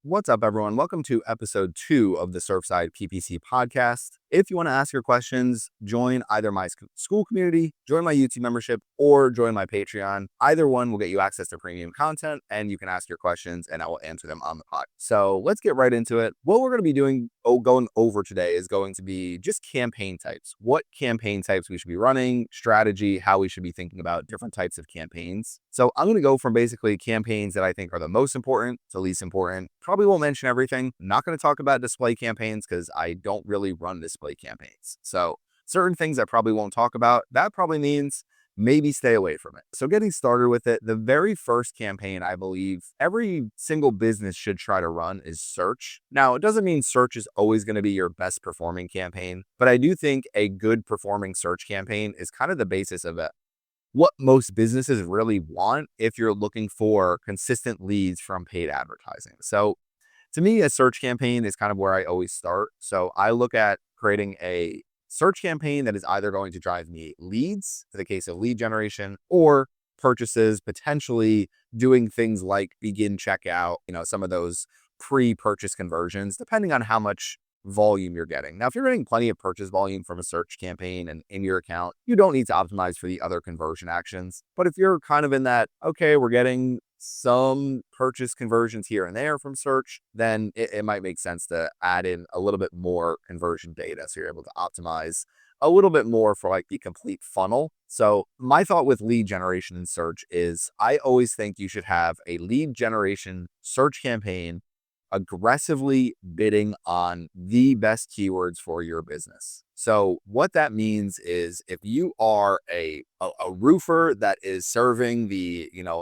What's up, everyone? Welcome to episode 2 of the Surfside PPC Podcast. If you want to ask your questions, join either my school community, join my YouTube membership, or join my Patreon. Either one will get you access to premium content, and you can ask your questions, and I will answer them on the pod. So let's get right into it. What we're going to be going over today is going to be just campaign types. What campaign types we should be running, strategy, how we should be thinking about different types of campaigns. So I'm going to go from basically campaigns that I think are the most important to least important. Probably won't mention everything. I'm not going to talk about display campaigns because I don't really run display campaigns. So certain things I probably won't talk about. That probably means maybe stay away from it. So getting started with it, the very first campaign I believe every single business should try to run is search. Now, it doesn't mean search is always going to be your best performing campaign, but I do think a good performing search campaign is kind of the basis of it. What most businesses really want if you're looking for consistent leads from paid advertising. So to me, a search campaign is kind of where I always start. So I look at creating a search campaign that is either going to drive me leads, in the case of lead generation, or purchases, potentially doing things like begin checkout, some of those pre-purchase conversions, depending on how much volume you're getting. Now, if you're getting plenty of purchase volume from a search campaign and in your account, you don't need to optimize for the other conversion actions. But if you're kind of in that, okay, we're getting some purchase conversions here and there from search, then it might make sense to add in a little bit more conversion data. So you're able to optimize a little bit more for like the complete funnel. So my thought with lead generation in search is I always think you should have a lead generation search campaign aggressively bidding on the best keywords for your business. So what that means is if you are a roofer that is serving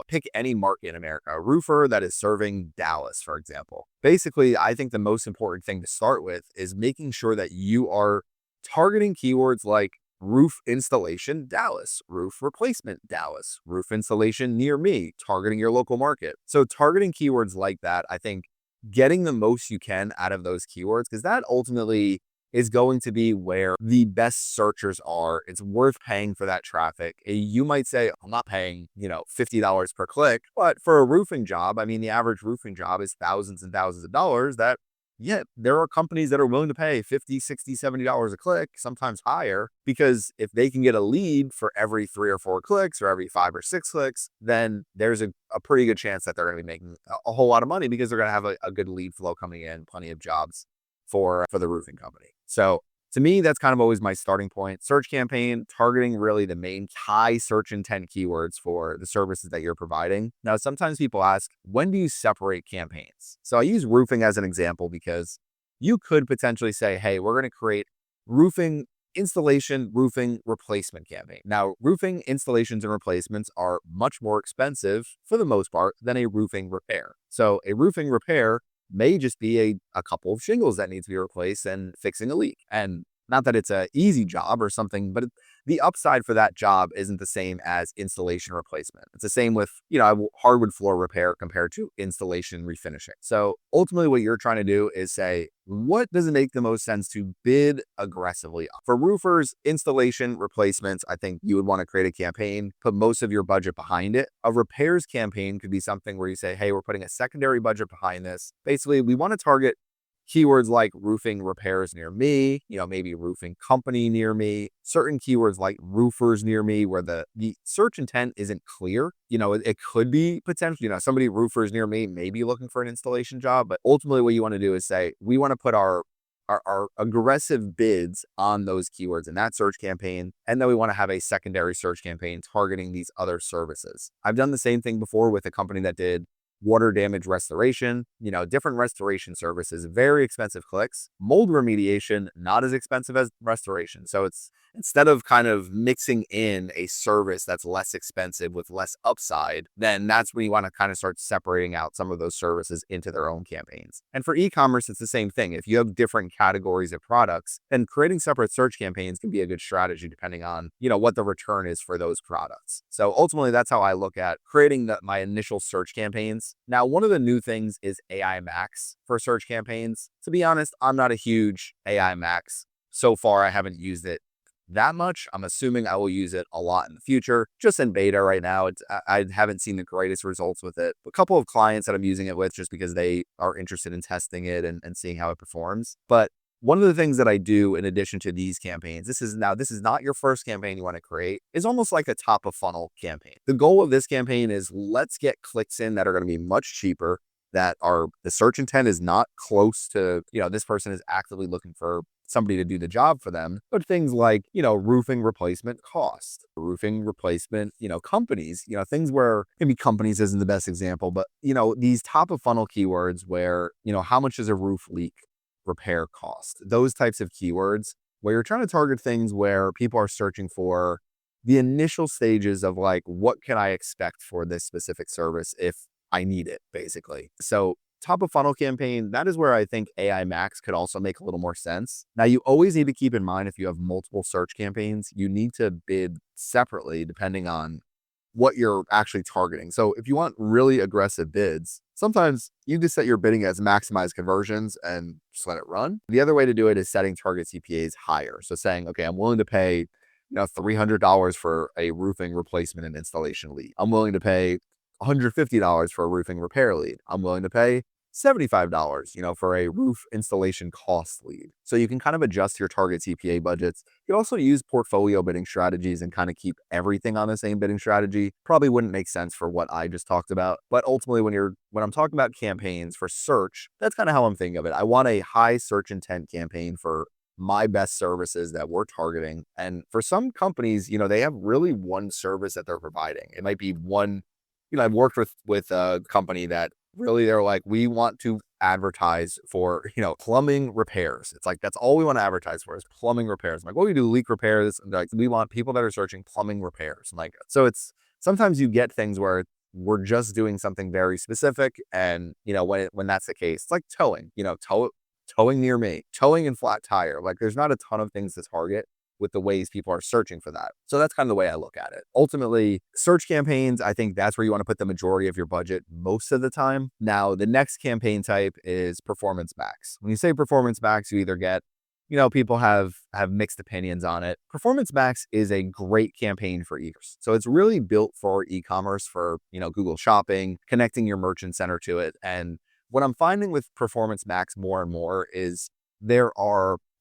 pick any market in America, a roofer that is serving Dallas, for example. Basically, I think the most important thing to start with is making sure that you are targeting keywords like roof installation Dallas, roof replacement Dallas, roof installation near me, targeting your local market. So targeting keywords like that, I think getting the most you can out of those keywords, because that ultimately is going to be where the best searchers are. It's worth paying for that traffic. You might say, I'm not paying, $50 per click, but for a roofing job, I mean, the average roofing job is thousands and thousands of dollars there are companies that are willing to pay $50, $60, $70 a click, sometimes higher, because if they can get a lead for every 3 or 4 clicks or every 5 or 6 clicks, then there's a pretty good chance that they're going to be making a whole lot of money because they're going to have a good lead flow coming in, plenty of jobs for the roofing company. So to me, that's kind of always my starting point. Search campaign, targeting really the main high search intent keywords for the services that you're providing. Now, sometimes people ask, when do you separate campaigns? So I use roofing as an example because you could potentially say, hey, we're going to create roofing installation, roofing replacement campaign. Now, roofing installations and replacements are much more expensive for the most part than a roofing repair. So a roofing repair may just be a couple of shingles that need to be replaced and fixing a leak. And not that it's an easy job or something, but the upside for that job isn't the same as installation replacement. It's the same with, hardwood floor repair compared to installation refinishing. So ultimately what you're trying to do is say, what does it make the most sense to bid aggressively on? For roofers, installation replacements, I think you would want to create a campaign, put most of your budget behind it. A repairs campaign could be something where you say, hey, we're putting a secondary budget behind this. Basically, we want to target keywords like roofing repairs near me, maybe roofing company near me, certain keywords like roofers near me where the search intent isn't clear. It could be potentially, somebody roofers near me may be looking for an installation job, but ultimately what you want to do is say, we want to put our aggressive bids on those keywords in that search campaign. And then we want to have a secondary search campaign targeting these other services. I've done the same thing before with a company that did water damage restoration, different restoration services, very expensive clicks. Mold remediation, not as expensive as restoration. So it's instead of kind of mixing in a service that's less expensive with less upside, then that's when you want to kind of start separating out some of those services into their own campaigns. And for e-commerce, it's the same thing. If you have different categories of products, then creating separate search campaigns can be a good strategy depending on, what the return is for those products. So ultimately, that's how I look at creating my initial search campaigns. Now, one of the new things is AI Max for search campaigns. To be honest, I'm not a huge AI Max. So far, I haven't used it that much. I'm assuming I will use it a lot in the future. Just in beta right now. I haven't seen the greatest results with it. A couple of clients that I'm using it with just because they are interested in testing it and seeing how it performs. But one of the things that I do in addition to these campaigns, this is not your first campaign you want to create, is almost like a top of funnel campaign. The goal of this campaign is let's get clicks in that are going to be much cheaper, that are the search intent is not close to, this person is actively looking for somebody to do the job for them, but things like, roofing replacement cost, roofing replacement, companies, things where maybe companies isn't the best example, but, these top of funnel keywords where, how much does a roof leak repair cost, those types of keywords where you're trying to target things where people are searching for the initial stages of like, what can I expect for this specific service if I need it, basically. So top of funnel campaign, that is where I think AI Max could also make a little more sense. Now, you always need to keep in mind if you have multiple search campaigns, you need to bid separately depending on what you're actually targeting. So if you want really aggressive bids, sometimes you just set your bidding as maximize conversions and just let it run. The other way to do it is setting target CPAs higher. So saying, okay, I'm willing to pay, $300 for a roofing replacement and installation lead. I'm willing to pay $150 for a roofing repair lead. I'm willing to pay $75, for a roof installation cost lead. So you can kind of adjust your target CPA budgets. You can also use portfolio bidding strategies and kind of keep everything on the same bidding strategy. Probably wouldn't make sense for what I just talked about. But ultimately, when I'm talking about campaigns for search, that's kind of how I'm thinking of it. I want a high search intent campaign for my best services that we're targeting. And for some companies, they have really one service that they're providing. It might be one, I've worked with a company that really they're like, we want to advertise for, plumbing repairs. It's like, that's all we want to advertise for is plumbing repairs. I'm like, well, we do leak repairs. And like, we want people that are searching plumbing repairs. I'm like, so it's sometimes you get things where we're just doing something very specific. And, when that's the case, it's like towing, towing near me, towing and flat tire. Like there's not a ton of things to target with the ways people are searching for that. So that's kind of the way I look at it. Ultimately, search campaigns, I think that's where you want to put the majority of your budget most of the time. Now, the next campaign type is performance max. When you say performance max, you either get, people have mixed opinions on it. Performance max is a great campaign for e-commerce. So it's really built for e-commerce, for, Google Shopping, connecting your merchant center to it. And what I'm finding with performance max more and more is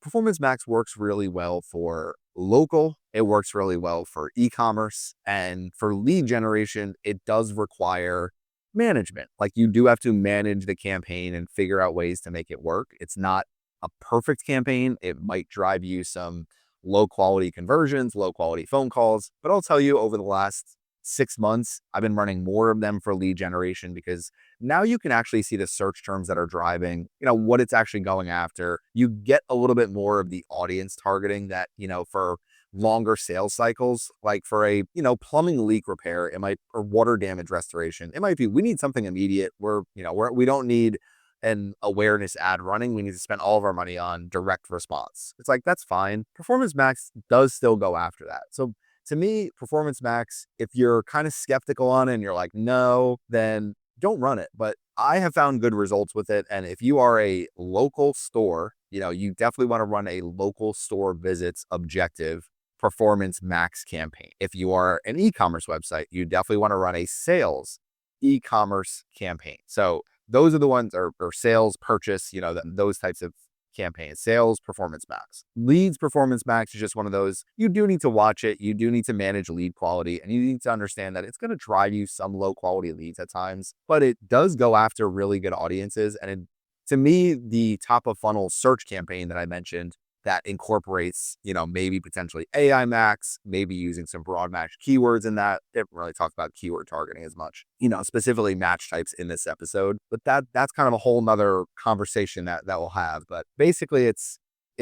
Performance Max works really well for local. It works really well for e-commerce, and for lead generation, it does require management. Like you do have to manage the campaign and figure out ways to make it work. It's not a perfect campaign. It might drive you some low quality conversions, low quality phone calls, but I'll tell you over the last 6 months, I've been running more of them for lead generation because now you can actually see the search terms that are driving, what it's actually going after. You get a little bit more of the audience targeting that, for longer sales cycles, like for a, plumbing leak repair, or water damage restoration, it might be, we need something immediate. We don't need an awareness ad running. We need to spend all of our money on direct response. It's like, that's fine. Performance Max does still go after that. So to me, Performance Max, if you're kind of skeptical on it and you're like, no, then don't run it. But I have found good results with it. And if you are a local store, you definitely want to run a local store visits objective Performance Max campaign. If you are an e-commerce website, you definitely want to run a sales e-commerce campaign. So those are the ones, or sales purchase, those types of campaign. Sales Performance Max. Leads Performance Max is just one of those. You do need to watch it. You do need to manage lead quality, and you need to understand that it's going to drive you some low quality leads at times, but it does go after really good audiences. And to me, the top of funnel search campaign that I mentioned that incorporates, maybe potentially AI Max, maybe using some broad match keywords in that. Didn't really talk about keyword targeting as much, specifically match types in this episode, but that's kind of a whole nother conversation that we'll have. But basically it's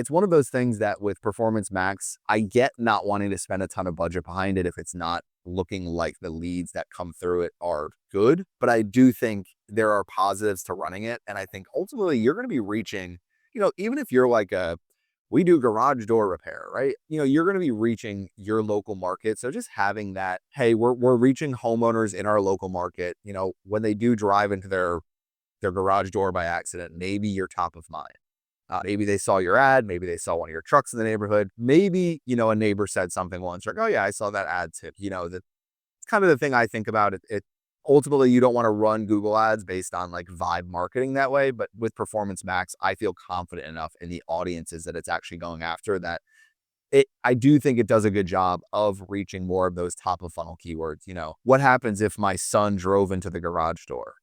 one of those things that with Performance Max, I get not wanting to spend a ton of budget behind it if it's not looking like the leads that come through it are good. But I do think there are positives to running it. And I think ultimately you're going to be reaching, even if you're like we do garage door repair, right? You're going to be reaching your local market. So just having that, hey, we're reaching homeowners in our local market, when they do drive into their garage door by accident, maybe you're top of mind. Maybe they saw your ad. Maybe they saw one of your trucks in the neighborhood. Maybe, a neighbor said something once, like, oh yeah, I saw that ad too. That's kind of the thing I think about. It ultimately, you don't want to run Google ads based on like vibe marketing that way. But with Performance Max, I feel confident enough in the audiences that it's actually going after that I do think it does a good job of reaching more of those top of funnel keywords. What happens if my son drove into the garage door?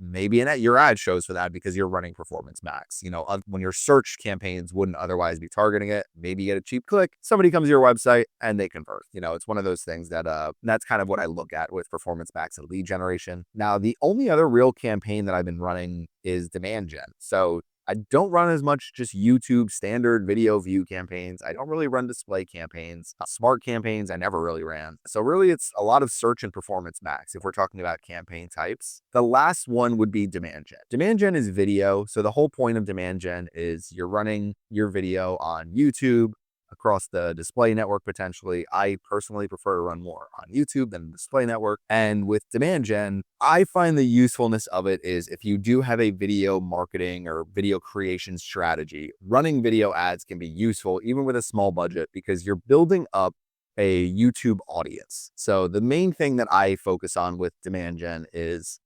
Maybe your ad shows for that because you're running Performance Max. When your search campaigns wouldn't otherwise be targeting it, maybe you get a cheap click. Somebody comes to your website and they convert. It's one of those things that that's kind of what I look at with Performance Max and lead generation. Now, the only other real campaign that I've been running is demand gen. So I don't run as much just YouTube standard video view campaigns. I don't really run display campaigns. Smart campaigns, I never really ran. So really, it's a lot of search and Performance Max if we're talking about campaign types. The last one would be demand gen. Demand gen is video. So the whole point of demand gen is you're running your video on YouTube, across the display network potentially. I personally prefer to run more on YouTube than the display network. And with demand gen, I find the usefulness of it is if you do have a video marketing or video creation strategy, running video ads can be useful even with a small budget because you're building up a YouTube audience. So the main thing that I focus on with demand gen is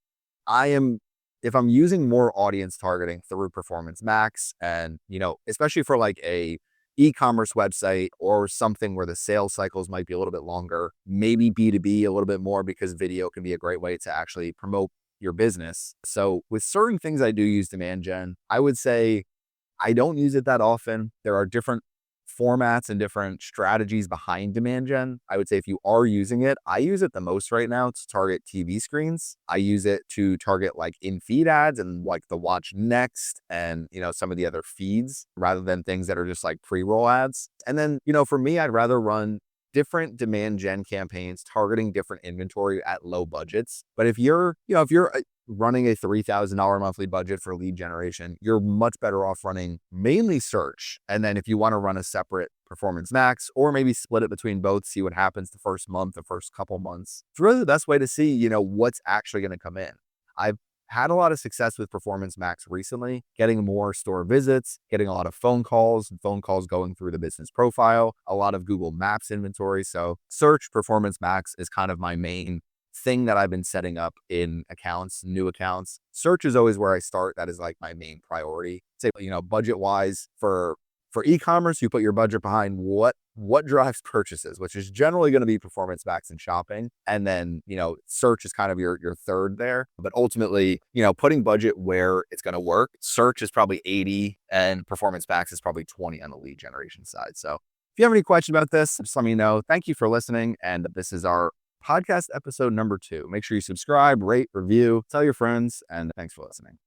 if I'm using more audience targeting through Performance Max and, especially for like a e-commerce website or something where the sales cycles might be a little bit longer, maybe B2B a little bit more because video can be a great way to actually promote your business. So with certain things, I do use demand gen. I would say I don't use it that often. There are different formats and different strategies behind demand gen. I would say if you are using it, I use it the most right now to target TV screens. I use it to target like in-feed ads and like the watch next and, some of the other feeds rather than things that are just like pre-roll ads. And then, for me, I'd rather run different demand gen campaigns targeting different inventory at low budgets. But if you're running a $3,000 monthly budget for lead generation, you're much better off running mainly search. And then if you want to run a separate Performance Max or maybe split it between both, see what happens the first month, the first couple months. It's really the best way to see, what's actually going to come in. I've had a lot of success with Performance Max recently, getting more store visits, getting a lot of phone calls going through the business profile, a lot of Google Maps inventory. So search Performance Max is kind of my main thing that I've been setting up in accounts, new accounts. Search is always where I start. That is like my main priority. Say, budget wise for e-commerce, you put your budget behind what drives purchases, which is generally going to be Performance Max and shopping. And then, search is kind of your third there. But ultimately, putting budget where it's going to work, search is probably 80 and Performance Max is probably 20 on the lead generation side. So if you have any questions about this, just let me know. Thank you for listening. And this is our podcast episode number 2. Make sure you subscribe, rate, review, tell your friends, and thanks for listening.